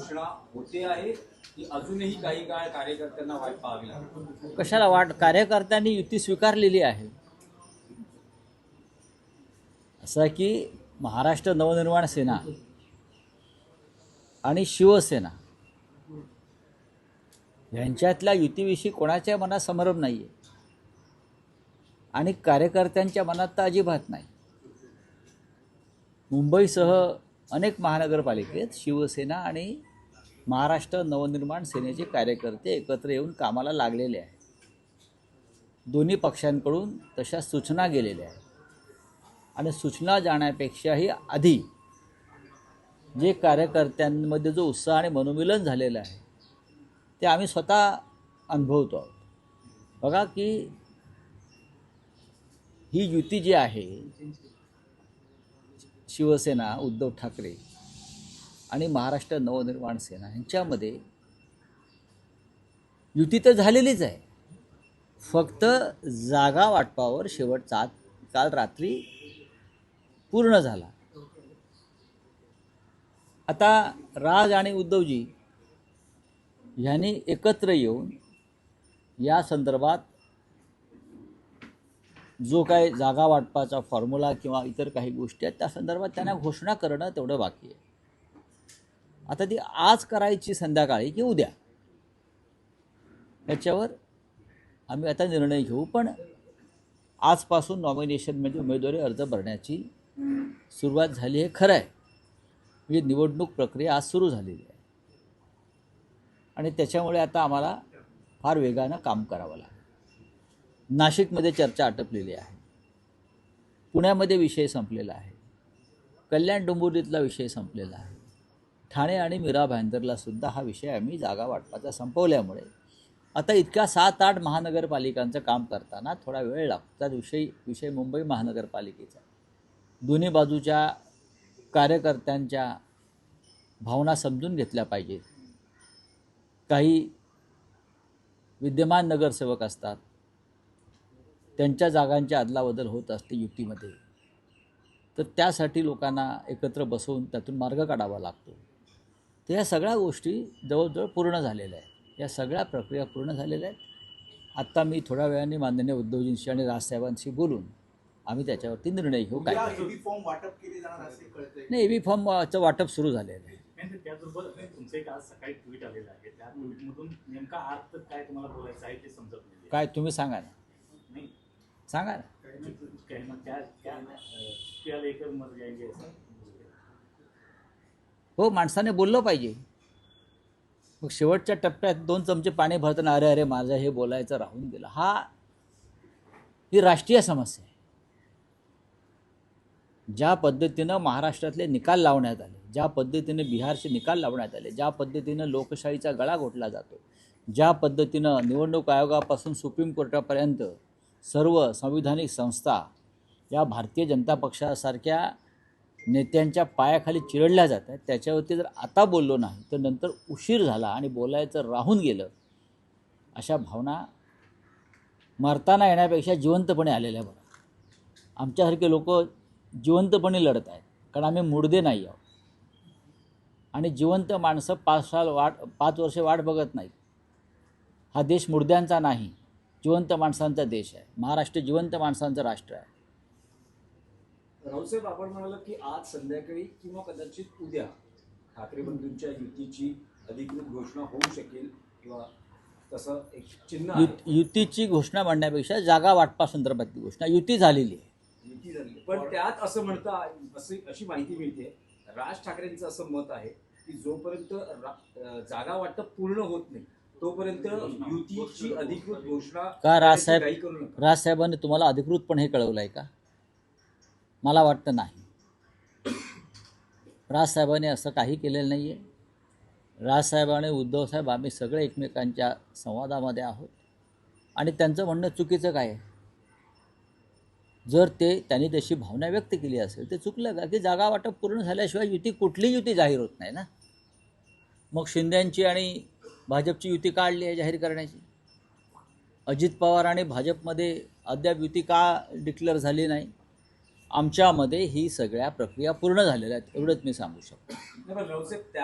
घोषणा होते आहे की अजूनही काही काळ कार्यकर्त्यांना वाट पाहावी लागेल? कशाला वाट? कार्यकर्त्यांनी युती स्वीकारलेली आहे. असं आहे की महाराष्ट्र नवनिर्माण सेना आणि शिवसेना यांच्यातल्या युतीविषयी कोणाच्या मनात संभ्रम नाही आहे आणि कार्यकर्त्यांच्या मनात तर अजिबात नाही. मुंबईसह अनेक महानगरपालिकेत शिवसेना आणि महाराष्ट्र नवनिर्माण सेनेचे कार्यकर्ते एकत्र येऊन कामाला लागलेले आहेत. दोन्ही पक्षांकडून तशा सूचना गेलेल्या आहेत आणि सूचना जाण्यापेक्षाही आधी जे कार्यकर्त्यांमध्ये जो उत्साह आणि मनोमिलन झालेलं आहे ते आम्ही स्वतः अनुभवतो आहोत. बघा की ही युती जी आहे शिवसेना उद्धव ठाकरे आणि महाराष्ट्र नवनिर्माण सेना यांच्यामध्ये युती तर झालेलीच आहे, फक्त जागा वाटपावर शेवटचा काल रात्री पूर्ण झाला. आता राज आणि उद्धवजी यांनी एकत्र येऊन या संदर्भात जो काही जागा वाटपाचा फॉर्म्युला किंवा इतर काही गोष्टी आहेत त्या संदर्भात त्यांना घोषणा करणं तेवढं बाकी आहे. आता ती आज करायची संध्याकाळी की उद्या याच्यावर आम्ही आता निर्णय घेऊ. पण आजपासून नॉमिनेशन म्हणजे उमेदवारी अर्ज भरण्याची सुरुवात झाली हे खरं आहे. म्हणजे निवडणूक प्रक्रिया आज सुरू झालेली आहे आणि त्याच्यामुळे आता आम्हाला फार वेगानं काम करावं लागेल. नाशिकमध्ये चर्चा आटपलेली आहे, पुण्यामध्ये विषय संपलेला आहे, कल्याण डोंबिवलीतला विषय संपलेला आहे, ठाणे आणि मीरा भाईंदरला सुद्धा हा विषय आम्ही जागा वाटपाचा संपवल्यामुळे आता इतक्या 7-8 महानगरपालिकांचं काम करताना थोडा वेळ लागतो. त्यात विषय मुंबई महानगरपालिकेचा. दोन्ही बाजूच्या कार्यकर्त्यांच्या भावना समजून घेतल्या पाहिजेत. काही विद्यमान नगरसेवक असतात, त्यांच्या जागांची अदलाबदल होत असते युतीमध्ये, तर त्यासाठी लोकांना एकत्र बसवून त्यातून मार्ग काढावा लागतो. तर या सगळ्या गोष्टी जवळजवळ पूर्ण झालेल्या आहेत. या सगळ्या प्रक्रिया पूर्ण झालेल्या आहेत. आत्ता मी थोड्या वेळाने माननीय उद्धवजींशी आणि राजसाहेबांशी बोलून आम्ही त्याच्यावरती निर्णय घेऊ. काय नाही, EV फॉर्मचं वाटप सुरू झालेलं आहे. त्याचबरोबर तुमचं एक आज सकाळी ट्विट आलेलं आहे, त्या ट्विटमधून नेमका अर्थ काय तुम्हाला बोलायचं आहे ते समजत नाही. काय तुम्ही सांगा ना, नाही सांगा ना. हो, माणसाने बोललं पाहिजे. मग शेवटच्या टप्प्यात 2 चमचे पाणी भरताना अरे माझं हे बोलायचं राहून गेलं, ही राष्ट्रीय समस्या आहे. ज्या पद्धतीनं महाराष्ट्रातले निकाल लावण्यात आले, ज्या पद्धतीने बिहारचे निकाल लावण्यात आले, ज्या पद्धतीनं लोकशाहीचा गळा घोटला जातो, ज्या पद्धतीनं निवडणूक आयोगापासून सुप्रीम कोर्टापर्यंत सर्व संविधानिक संस्था या भारतीय जनता पक्षासारख्या नेत्यांच्या पायाखाली चिरडल्या जातात, त्याच्यावरती जर आता बोललो नाही तर नंतर उशीर झाला आणि बोलायचं राहून गेलं, अशा भावना मरताना येण्यापेक्षा जिवंतपणे आलेल्या बरं. आमच्यासारखे लोक जिवंतपणे लढत आहेत, कारण आम्ही मुर्दे नाही आहोत. आणि जिवंत माणसं 5 वर्षे वाट बघत नाहीत. हा देश मुर्द्यांचा नाही, जिवंत माणसांचा देश आहे. महाराष्ट्र जिवंत माणसांचं राष्ट्र आहे. रावसाहेब, आपण म्हणाला की आज संध्याकाळी किंवा कदाचित उद्या ठाकरे बंधूंच्या युतीची अधिकृत घोषणा होऊ शकेल किंवा तसं एक चिन्ह आहे. युतीची घोषणा म्हणण्यापेक्षा जागा वाटपा संदर्भातली घोषणा युती झालेली आहे. युती झाली, पण त्यात असं अशी माहिती मिळते, राज ठाकरेंचं असं मत आहे की जोपर्यंत जागा वाटप पूर्ण होत नाही तोपर्यंत युतीची अधिकृत घोषणा का राजसाहेबांनी तुम्हाला अधिकृतपणे हे कळवलं आहे का? मला वाटतं नाही. राजसाहेबांनी असं काही केलेलं नाही आहे. राजसाहेब आणि उद्धवसाहेब आम्ही सगळे एकमेकांच्या संवादामध्ये आहोत आणि त्यांचं म्हणणं चुकीचं काय आहे? जर त्यांनी तशी भावना व्यक्त केली असेल ते चुकलं का? की जागा वाटप पूर्ण झाल्याशिवाय कुठली युती जाहीर होत नाही ना. मग शिंदेंची आणि भाजपची युती काढली आहे जाहीर करण्याची. अजित पवार आणि भाजपमध्ये अद्याप युती का डिक्लेअर झाली नाही? आमच्यामध्ये ही सगळ्या प्रक्रिया पूर्ण झालेल्या आहेत, एवढंच मी सांगू शकतो.